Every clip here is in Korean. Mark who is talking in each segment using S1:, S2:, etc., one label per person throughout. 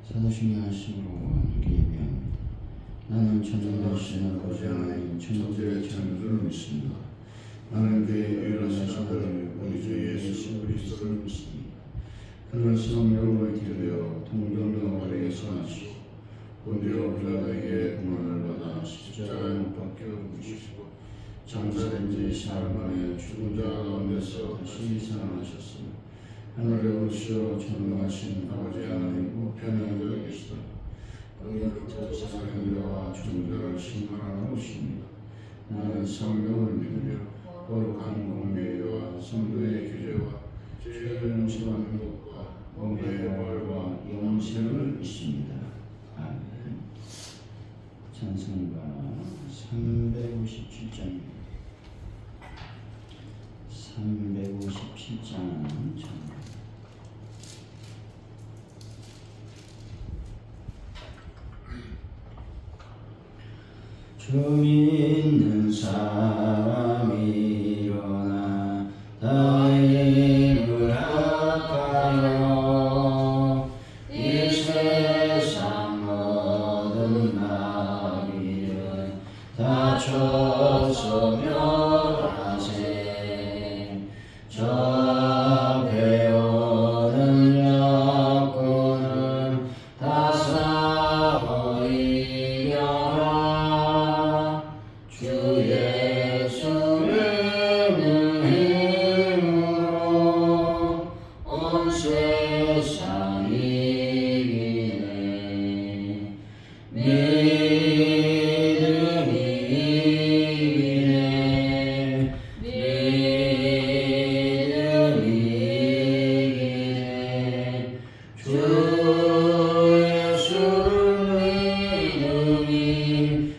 S1: 사도신경 하심으로 예비합니다. 나는 천년대신을 고지하나니 천국의 창조를 믿습니다. 나는 그의 유일하신 아들 우리 주 예수 그리스도를 믿습니다. 그는 성령으로 잉태되어 동정녀 마리아에서 나시고 본디오 빌라도에게 고난을 받아 십자가에 못 박혀 죽으시고 장사된 지 사흘 만에 죽은 자 가운데서 다시 살아나셨으며 하늘에 오르시어 전능하신 아버지 하나님 우편에 앉아 계시다. 너희 끝에서 사는 자와 죽은 자를 심판하러 오십니다. 나는 성령을 믿으며 거룩한 공회와 성도의 교제와 죄를 용서하는 것과 범죄의 벌과 영생을 믿습니다. 아멘. 찬송가 357장입니다. 357장 주 믿는 사람이 일어나 다 힘을 합하여 이 세상 모든 마귀를 다 쳐서 멸하세. 저 앞에 오는 약혼을 다 싸워 이겨라. 주 예수의 힘으로 온 세상 이기네. 믿음이 이기네. 믿음이 이기네. 주 예수를 믿음이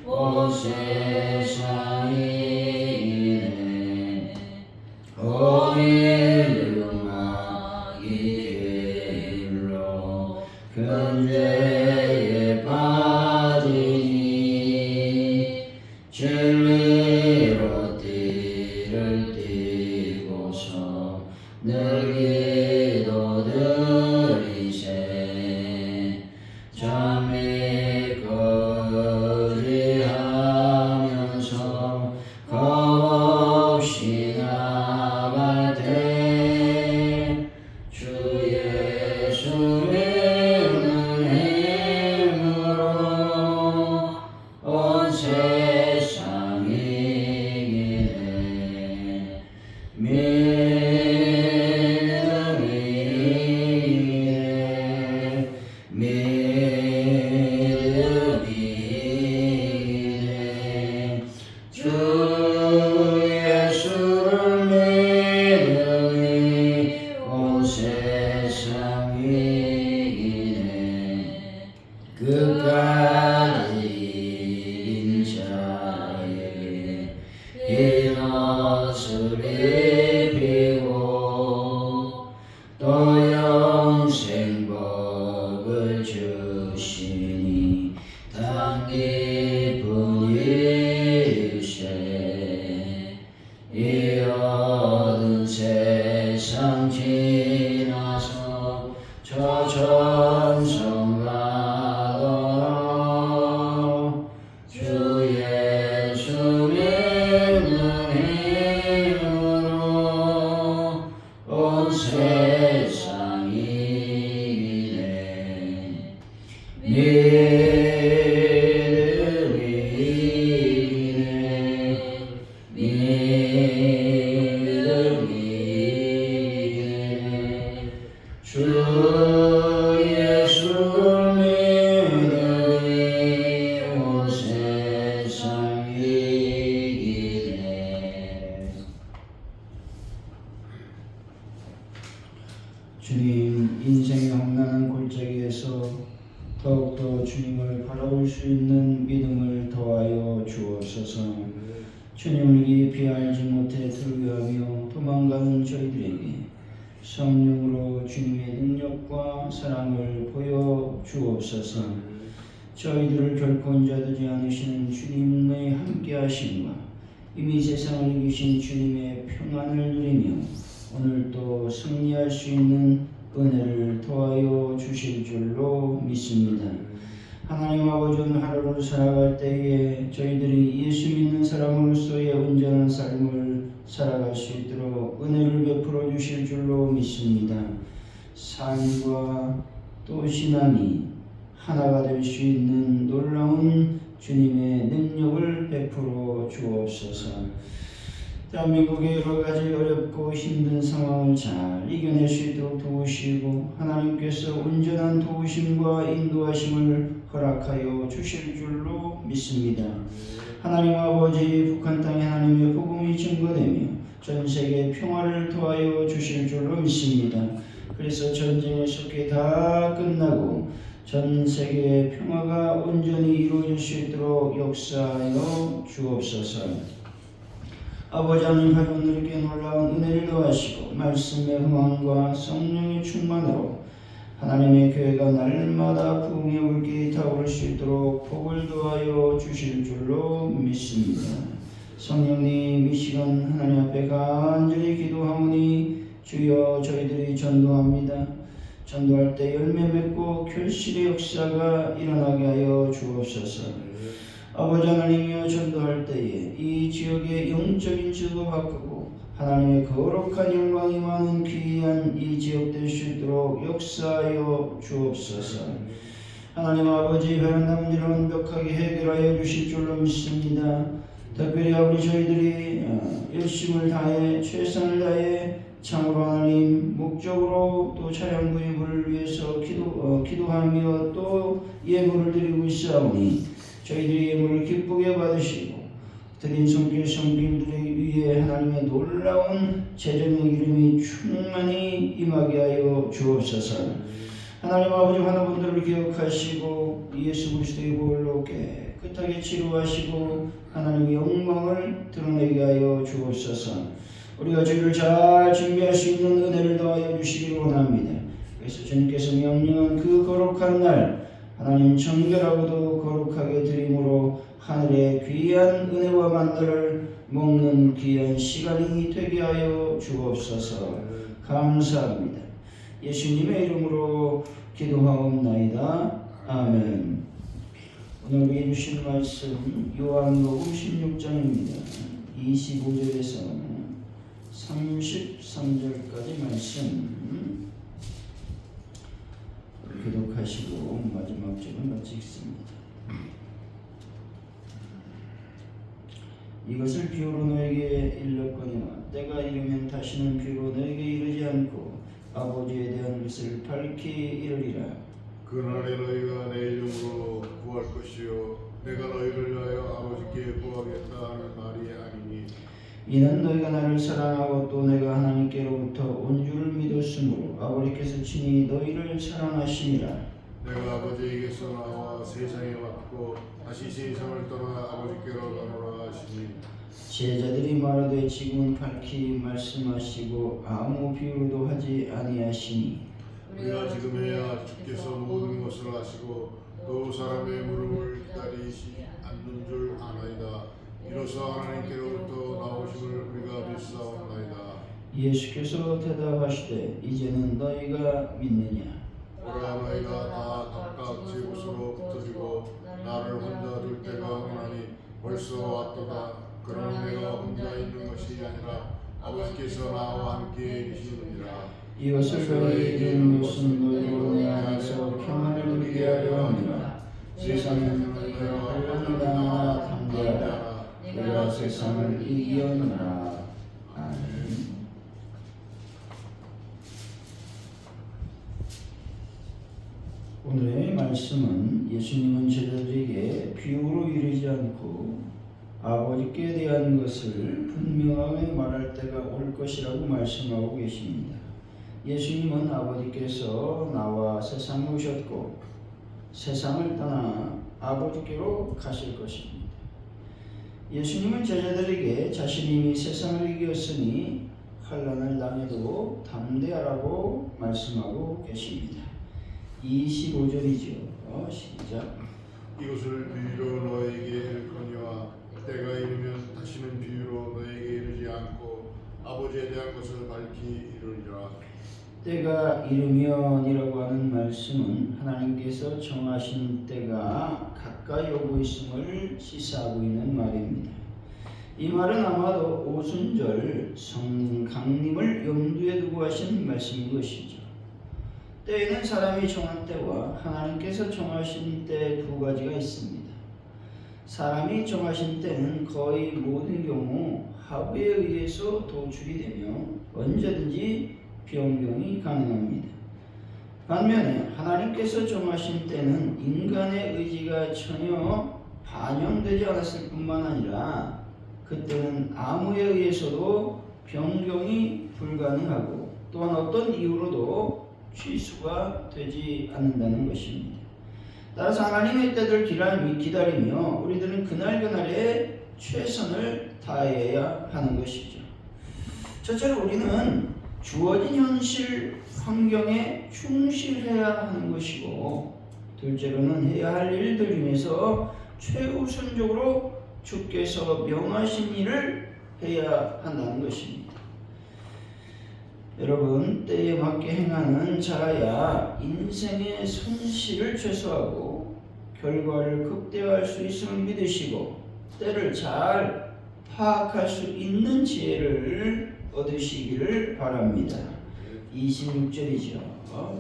S1: 온 세상 이기네. 오히려 마귀의 일로 큰 죄에 빠지니 진리로 띠를 띠고서 늘 기도드리세. 잠이 거리하면서 겁없이 나갈 때 주 예수 믿는 힘으로 온 세상 이기네. 믿음이 이기네. 믿음이 이기네. 주 예수를 믿음이 온 세상 이기네. 끝까지 이긴 자에게 흰 옷을 입히고 또 영생 복을 주시니 단 기쁜 일세. 이 어두운 세상 지나서 저 천성 가도록 주 예수 믿는 힘으로 온 세상 이기네. 믿음이 이기네. 믿음이 이기네. 주 예수를 믿음이 온 세상 이기네. 주님, 인생의 험난한 골짜기에서 더욱더 주님을 바라볼 수 있는 믿음을 더하여 주옵소서. 주님을 깊이 알지 못해 불교하며 도망가는 저희들에게 성령으로 주님의 능력과 사랑을 보여 주옵소서. 저희들을 결코 혼자두지 않으시는 주님의 함께하심과 이미 세상을 이기신 주님의 평안을 누리며 오늘도 승리할 수 있는 은혜를 더하여 주실 줄로 믿습니다. 하나님 아버지는 하루를 살아갈 때에 저희들이 예수 믿는 사람으로서의 온전한 삶을 살아갈 수 있도록 은혜를 베풀어 주실 줄로 믿습니다. 삶과 또 신앙이 하나가 될 수 있는 놀라운 주님의 능력을 베풀어 주옵소서. 대한민국의 여러 가지 어렵고 힘든 상황을 잘 이겨낼 수 있도록 도우시고 하나님께서 온전한 도우심과 인도하심을 허락하여 주실 줄로 믿습니다. 하나님 아버지, 북한 땅에 하나님의 복음이 증거되며 전 세계에 평화를 더하여 주실 줄로 믿습니다. 그래서 전쟁의 속에 다 끝나고 전 세계의 평화가 온전히 이루어질 수 있도록 역사하여 주옵소서. 아버지 하나님, 가족들에게 놀라운 은혜를 더하시고 말씀의 흥황과 성령의 충만으로 하나님의 교회가 날마다 부흥의 물길이 타오를 수 있도록 복을 더하여 주실 줄로 믿습니다. 성령님, 이 시간 하나님 앞에 간절히 기도하오니 주여 저희들이 전도합니다. 전도할 때 열매 맺고 결실의 역사가 일어나게 하여 주옵소서. 아버지 하나님이여, 전도할 때에 이 지역의 영적인 지도가 바꾸고 하나님의 거룩한 영광이 많은 귀한 이 지역 될 수 있도록 역사하여 주옵소서. 하나님 아버지, 베란다 문제를 완벽하게 해결하여 주실 줄로 믿습니다. 특별히 아버지, 저희들이 열심을 다해 최선을 다해 참으로 하나님 목적으로 또 차량 구입을 위해서 기도하며 또 예물을 드리고 있사오니 저희들이 예물을 기쁘게 받으시고 드린 손길 섬김들을 위해 하나님의 놀라운 재정의 이름이 충만히 임하게 하여 주옵소서. 하나님 아버지, 환우분들을 기억하시고 예수 그리스도의 보혈로 깨끗하게 치료하시고 하나님의 영광을 드러내게 하여 주옵소서. 우리가 주를 잘 준비할 수 있는 은혜를 더하여 주시기를 원합니다. 그래서 주님께서 명령한 그 거룩한 날 하나님 정결하고도 거룩하게 드림으로 하늘의 귀한 은혜와 만나를 먹는 귀한 시간이 되게 하여 주옵소서. 감사합니다. 예수님의 이름으로 기도하옵나이다. 아멘. 오늘 우리 주신 말씀 요한복음 16장입니다. 25절에서 33절까지 말씀 교독하시고 마지막 절은 같이 읽습니다. 이것을 비유로 너에게 일렀거니와 때가 이르면 다시는 비유로 너에게 이르지 않고 아버지에 대한 것을 밝히 이르리라.
S2: 그날에 너희가 내 이름으로 구할 것이요 내가 너희를 위하여 아버지께 구하겠다 하는 말이 아니니
S1: 이는 너희가 나를 사랑하고 또 내가 하나님께로부터 온 줄을 믿었으므로 아버지께서 친히 너희를 사랑하시니라.
S2: 내가 아버지에게서 나와 세상에 왔고 다시 세상을 떠나 아버지께로 가노라 하시니
S1: 제자들이 말하되 지금은 밝히 말씀하시고 아무 비유도 하지 아니하시니
S2: 우리가 지금 해야 주께서 모든 것을 아시고 또 사람의 물음을 기다리시 않는 줄 아나이다. 이로써 하나님께로부터 나오심을 우리가 믿사옵나이다.
S1: 예수께서 대답하시되 이제는 너희가 믿느냐.
S2: 오라 너희가 다 각각 제 곳으로 흩어지고 나를 혼자 둘 때가 오나니 벌써 왔도다. 그러나 내가 혼자 있는 것이 아니라 아버지께서 나와 함께 계시느니라.
S1: 이것을 너희에게 이르는 것은 너희로 내 안에서 평안을 누리게 하려 함이라. 세상에는 너희가 환난을 당하나 담대하라. 내가 세상을 이기었노라. 아멘. 오늘의 말씀은 예수님은 제자들에게 비유로 이르지 않고 아버지께 대한 것을 분명하게 말할 때가 올 것이라고 말씀하고 계십니다. 예수님은 아버지께서 나와 세상에 오셨고 세상을 떠나 아버지께로 가실 것입니다. 예수님은 제자들에게 자신이 이미 세상을 이겼으니 환난을 당해도 담대하라고 말씀하고 계십니다. 25절이죠. 시작.
S2: 이것을 비유로 너에게 일거니와 때가 이르면 다시는 비유로 너에게 이르지 않고 아버지에 대한 것을 밝히 이르리라.
S1: 때가 이르면이라고 하는 말씀은 하나님께서 정하신 때가 가까이 오고 있음을 시사하고 있는 말입니다. 이 말은 아마도 오순절 성령 강림을 염두에 두고 하신 말씀인 것이죠. 때에는 사람이 정한 때와 하나님께서 정하신 때 두 가지가 있습니다. 사람이 정하신 때는 거의 모든 경우 합의에 의해서 도출이 되며 언제든지 변경이 가능합니다. 반면에 하나님께서 정하신 때는 인간의 의지가 전혀 반영되지 않았을 뿐만 아니라 그때는 아무에 의해서도 변경이 불가능하고 또한 어떤 이유로도 취소가 되지 않는다는 것입니다. 따라서 하나님의 때를 기다리며 우리들은 그날그날의 최선을 다해야 하는 것이죠. 첫째로 우리는 주어진 현실 환경에 충실해야 하는 것이고, 둘째로는 해야 할 일들 중에서 최우선적으로 주께서 명하신 일을 해야 한다는 것입니다. 여러분, 때에 맞게 행하는 자라야 인생의 손실을 최소화하고 결과를 극대화할 수 있음을 믿으시고 때를 잘 파악할 수 있는 지혜를 얻으시기를 바랍니다. 26절이죠.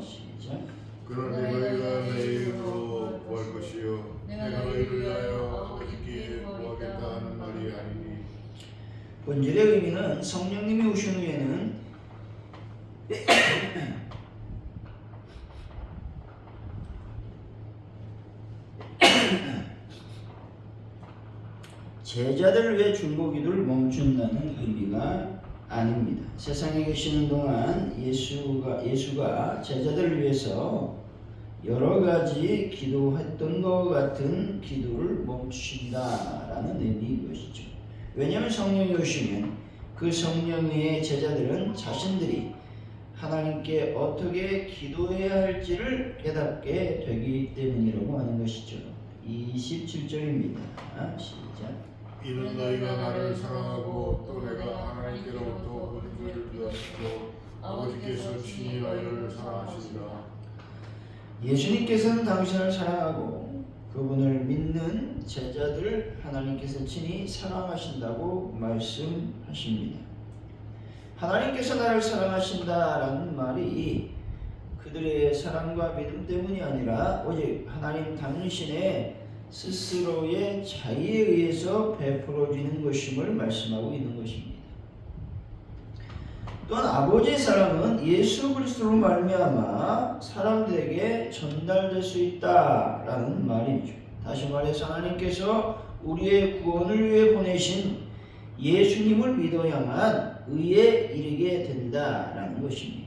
S1: 시작.
S2: 그러나 너희가 내 이름으로 구할 것이요 내가 너희를 위하여 아버지께 구하겠다 하는 말이 아니니.
S1: 본절의 의미는 성령님이 오신 후에는 제자들을 위해 중보기도를 멈춘다는 의미가 아닙니다. 세상에 계시는 동안 예수가 제자들을 위해서 여러 가지 기도했던 것 같은 기도를 멈추신다라는 의미인 것이죠. 왜냐하면 성령이 오시면 그 성령의 제자들은 자신들이 하나님께 어떻게 기도해야 할지를 깨닫게 되기 때문이라고 하는 것이죠. 27절입니다. 시작.
S2: 이는 너희가 나를 사랑하고 또 내가 하나님께로부터 얻은 것을 믿었고 아버지께서 친히 너희를 사랑하시리라.
S1: 예수님께서는 당신을 사랑하고 그분을 믿는 제자들을 하나님께서 친히 사랑하신다고 말씀하십니다. 하나님께서 나를 사랑하신다라는 말이 그들의 사랑과 믿음 때문이 아니라 오직 하나님 당신의 스스로의 자의에 의해서 베풀어지는 것임을 말씀하고 있는 것입니다. 또한 아버지의 사랑은 예수 그리스도로 말미암아 사람들에게 전달될 수 있다라는 말이죠. 다시 말해서 하나님께서 우리의 구원을 위해 보내신 예수님을 믿어야만 의에 이르게 된다라는 것입니다.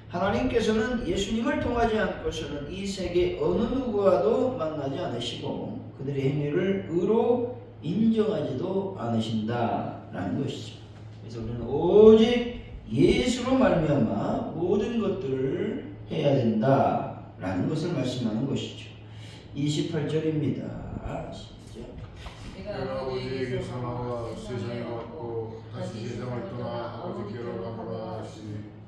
S1: 하나님께서는 예수님을 통하지 않고서는 이 세계 어느 누구와도 만나지 않으시고 그들의 행위를 의로 인정하지도 않으신다라는 것이죠. 그래서 우리는 오직 예수로 말미암아 모든 것들을 해야 된다라는 것을 말씀하는 것이죠. 28절입니다. 시작.
S2: 내가 아버지에게서 나와 세상에 왔고 다시 세상을 떠나 아버지께로 가노라 하시니.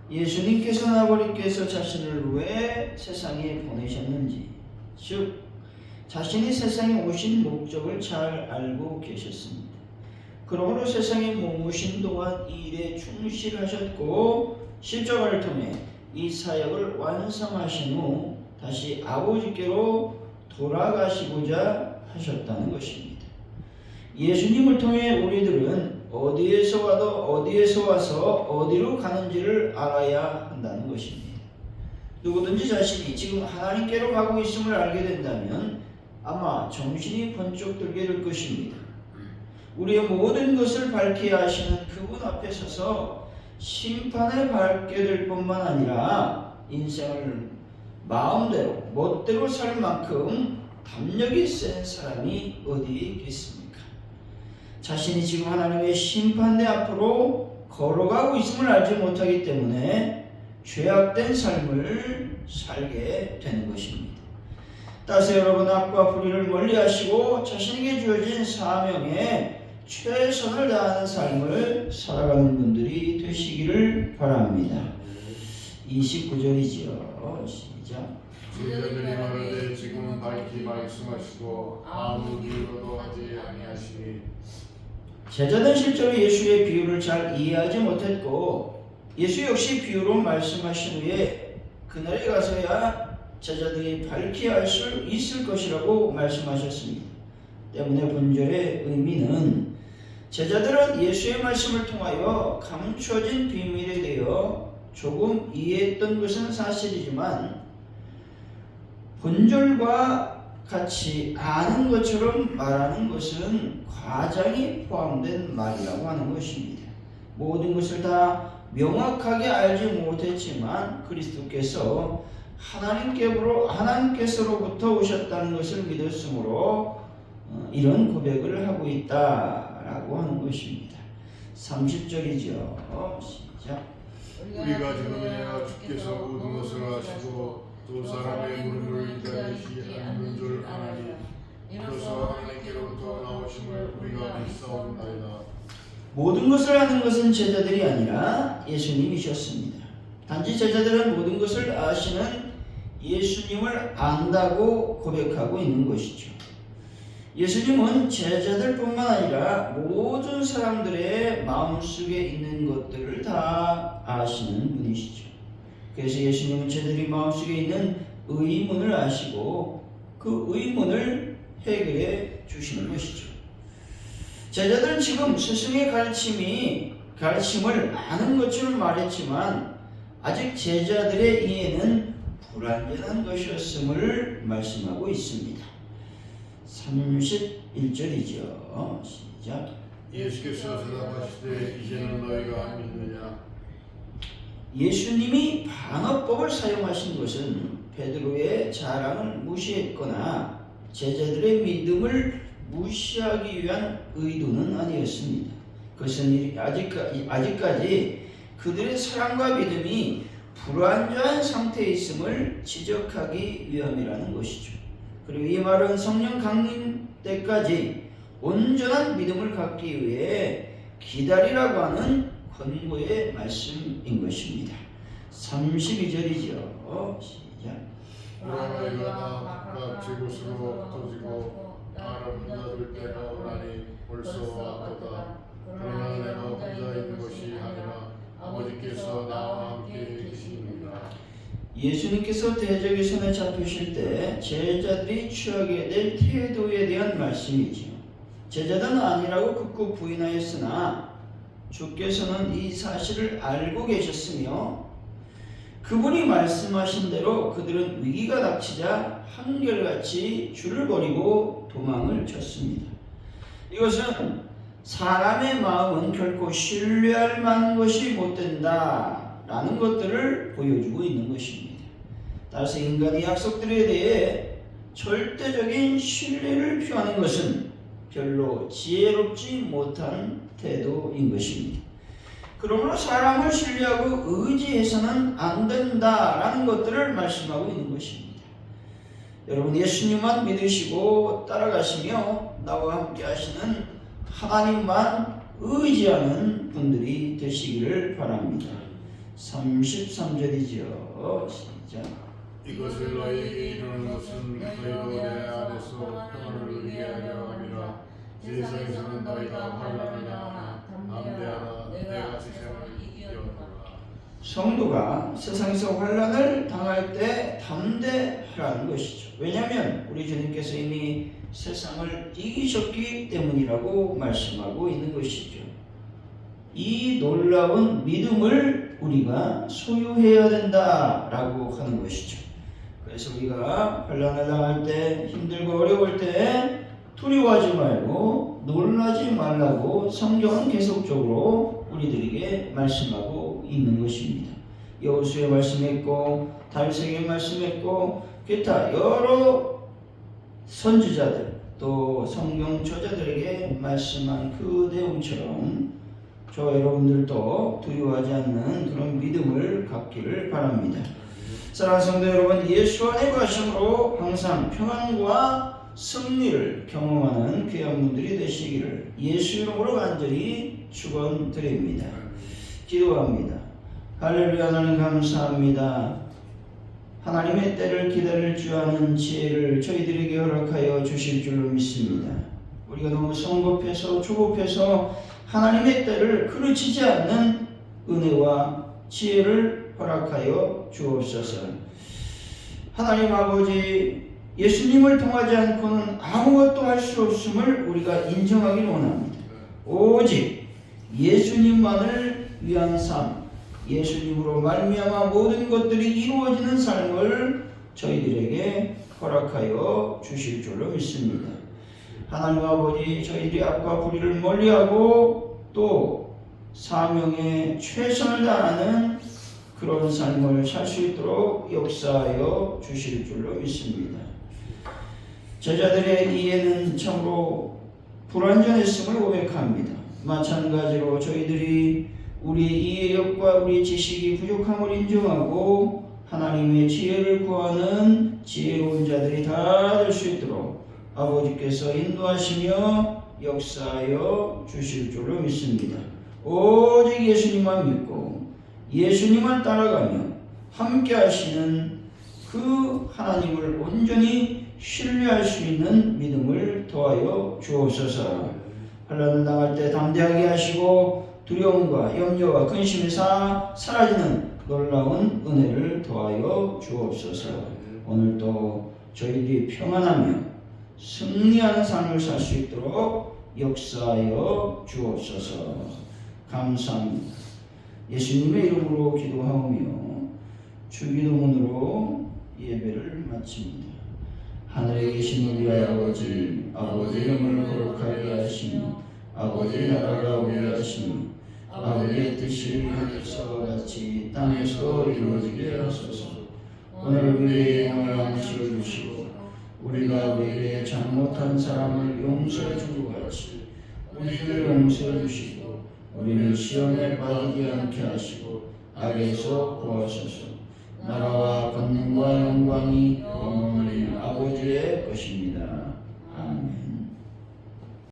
S1: 예수님께서는 아버지께서 자신을 왜 세상에 보내셨는지, 즉 자신이 세상에 오신 목적을 잘 알고 계셨습니다. 그러므로 세상에 머무신 동안 이 일에 충실하셨고 십자가를 통해 이 사역을 완성하신 후 다시 아버지께로 돌아가시고자 하셨다는 것입니다. 예수님을 통해 우리들은 어디에서 와서 어디로 가는지를 알아야 한다는 것입니다. 누구든지 자신이 지금 하나님께로 가고 있음을 알게 된다면 아마 정신이 번쩍 들게 될 것입니다. 우리의 모든 것을 밝게 하시는 그분 앞에 서서 심판을 받게 될 뿐만 아니라 인생을 마음대로 멋대로 살 만큼 담력이 센 사람이 어디 있겠습니까? 자신이 지금 하나님의 심판대 앞으로 걸어가고 있음을 알지 못하기 때문에 죄악된 삶을 살게 되는 것입니다. 따라서 여러분, 악과 불의를 멀리하시고 자신에게 주어진 사명에 최선을 다하는 삶을 살아가는 분들이 되시기를 바랍니다. 29절이지요. 시작.
S2: 제자들이 말하되 지금은 밝히 말씀하시고 아무 비유로도 하지 아니하시니.
S1: 제자들은 실제로 예수의 비유를 잘 이해하지 못했고 예수 역시 비유로 말씀하신 후에 그날에 가서야 제자들이 밝히 알 수 있을 것이라고 말씀하셨습니다. 때문에 본절의 의미는 제자들은 예수의 말씀을 통하여 감추어진 비밀에 대해 조금 이해했던 것은 사실이지만 본절과 같이 아는 것처럼 말하는 것은 과장이 포함된 말이라고 하는 것입니다. 모든 것을 다 명확하게 알지 못했지만 그리스도께서 하나님께서로부터 오셨다는 것을 믿었으므로 이런 고백을 하고 있다라고 하는 것입니다. 30절이죠. 시작.
S2: 우리가 지금이야 주께서 모든 것을 아시고 또 사람의 물음을 기다리지 않는 줄 아나니 이로써 하나님께로부터 나오심을 우리가 믿사옵나이다.
S1: 모든 것을 아는 것은 제자들이 아니라 예수님이셨습니다. 단지 제자들은 모든 것을 아시는 예수님을 안다고 고백하고 있는 것이죠. 예수님은 제자들뿐만 아니라 모든 사람들의 마음속에 있는 것들을 다 아시는 분이시죠. 그래서 예수님은 제자들이 마음속에 있는 의문을 아시고 그 의문을 해결해 주시는 것이죠. 제자들은 지금 스승의 가르침을 아는 것처럼 말했지만 아직 제자들의 이해는 불완전한 것이었음을 말씀하고 있습니다. 31절이죠. 시작.
S2: 예수께서 대답하시되 이제는 너희가 믿느냐.
S1: 예수님이 반어법을 사용하신 것은 베드로의 자랑을 무시했거나 제자들의 믿음을 무시하기 위한 의도는 아니었습니다. 그것은 아직까지 그들의 사랑과 믿음이 불완전한 상태에 있음을 지적하기 위함이라는 것이죠. 그리고 이 말은 성령 강림 때까지 온전한 믿음을 갖기 위해 기다리라고 하는 권고의 말씀인 것입니다. 32절이죠. 시작.
S2: 그러나 너희가 다 각각 제 곳으로 흩어지고 나를 혼자 둘 때가 오나니 벌써 왔도다. 그러나 내가 혼자 있는 것이 아니라 아버지께서 나와 함께 계시느니라.
S1: 예수님께서 대적의 손에 잡히실 때 제자들이 취하게 될 태도에 대한 말씀이지요. 제자들은 아니라고 극구 부인하였으나 주께서는 이 사실을 알고 계셨으며 그분이 말씀하신 대로 그들은 위기가 닥치자 한결같이 줄을 버리고 도망을 쳤습니다. 이것은 사람의 마음은 결코 신뢰할 만한 것이 못 된다라는 것들을 보여주고 있는 것입니다. 따라서 인간의 약속들에 대해 절대적인 신뢰를 표하는 것은 별로 지혜롭지 못한 태도인 것입니다. 그러므로 사람을 신뢰하고 의지해서는 안 된다라는 것들을 말씀하고 있는 것입니다. 여러분, 예수님만 믿으시고 따라가시며 나와 함께 하시는 하나님만 의지하는 분들이 되시기를 바랍니다. 33절이죠. 시작.
S2: 이것을 너희에게 이르는 것은 너희도 내 안에서 평안을 누리게 하려 함이라. 세상에서는 너희가 환난을 당하나 담대하라. 내가 세상을 이겼노라.
S1: 성도가 세상에서 환난을 당할 때 담대하라는 것이죠. 왜냐하면 우리 주님께서 이미 세상을 이기셨기 때문이라고 말씀하고 있는 것이죠. 이 놀라운 믿음을 우리가 소유해야 된다라고 하는 것이죠. 그래서 우리가 환난을 당할 때, 힘들고 어려울 때 두려워하지 말고 놀라지 말라고 성경은 계속적으로 우리들에게 말씀하고 있는 것입니다. 여호수아에 말씀했고 다윗에게 말씀했고 기타 여러 선지자들 또 성경 저자들에게 말씀한 그 내용처럼 저와 여러분들도 두려워하지 않는 그런 믿음을 갖기를 바랍니다. 사랑하는 성도 여러분, 예수 안에 거하심으로 항상 평안과 승리를 경험하는 귀한 분들이 되시기를 예수 이름으로 간절히 축원드립니다. 기도합니다. 할렐루야. 하나님 감사합니다. 하나님의 때를 기다릴 줄 아는 지혜를 저희들에게 허락하여 주실 줄로 믿습니다. 우리가 너무 성급해서 조급해서 하나님의 때를 그르치지 않는 은혜와 지혜를 허락하여 주옵소서. 하나님 아버지, 예수님을 통하지 않고는 아무것도 할 수 없음을 우리가 인정하기를 원합니다. 오직 예수님만을 위한 삶, 예수님으로 말미암아 모든 것들이 이루어지는 삶을 저희들에게 허락하여 주실 줄로 믿습니다. 하나님 아버지, 저희들이 악과 불의를 멀리하고 또 사명에 최선을 다하는 그런 삶을 살 수 있도록 역사하여 주실 줄로 믿습니다. 제자들의 이해는 참으로 불완전했음을 고백합니다. 마찬가지로 저희들이 우리의 이해력과 우리의 지식이 부족함을 인정하고 하나님의 지혜를 구하는 지혜로운 자들이 다 될 수 있도록 아버지께서 인도하시며 역사하여 주실 줄로 믿습니다. 오직 예수님만 믿고 예수님을 따라가며 함께 하시는 그 하나님을 온전히 신뢰할 수 있는 믿음을 더하여 주옵소서. 환난을 당할 때 담대하게 하시고 두려움과 염려와 근심이 사라지는 놀라운 은혜를 더하여 주옵소서. 오늘도 저희들이 평안하며 승리하는 삶을 살 수 있도록 역사하여 주옵소서. 감사합니다. 예수님의 이름으로 기도하오며 주기도문으로 예배를 마칩니다. 하늘에 계신 우리 아버지, 아버지 이름을 거룩하게 하시며 아버지 나라가 오게 하시며 아버지의 뜻이 하늘에서 같이 땅에서 이루어지게 하소서. 오늘 우리의 영원한 음식을 주시고 우리가 우리에게 잘못한 사람을 용서해 준 것 같이 우리를 용서해 주시고 우리를 시험에 빠지지 않게 하시고 악에서 구하소서. 나라와 권능과 영광이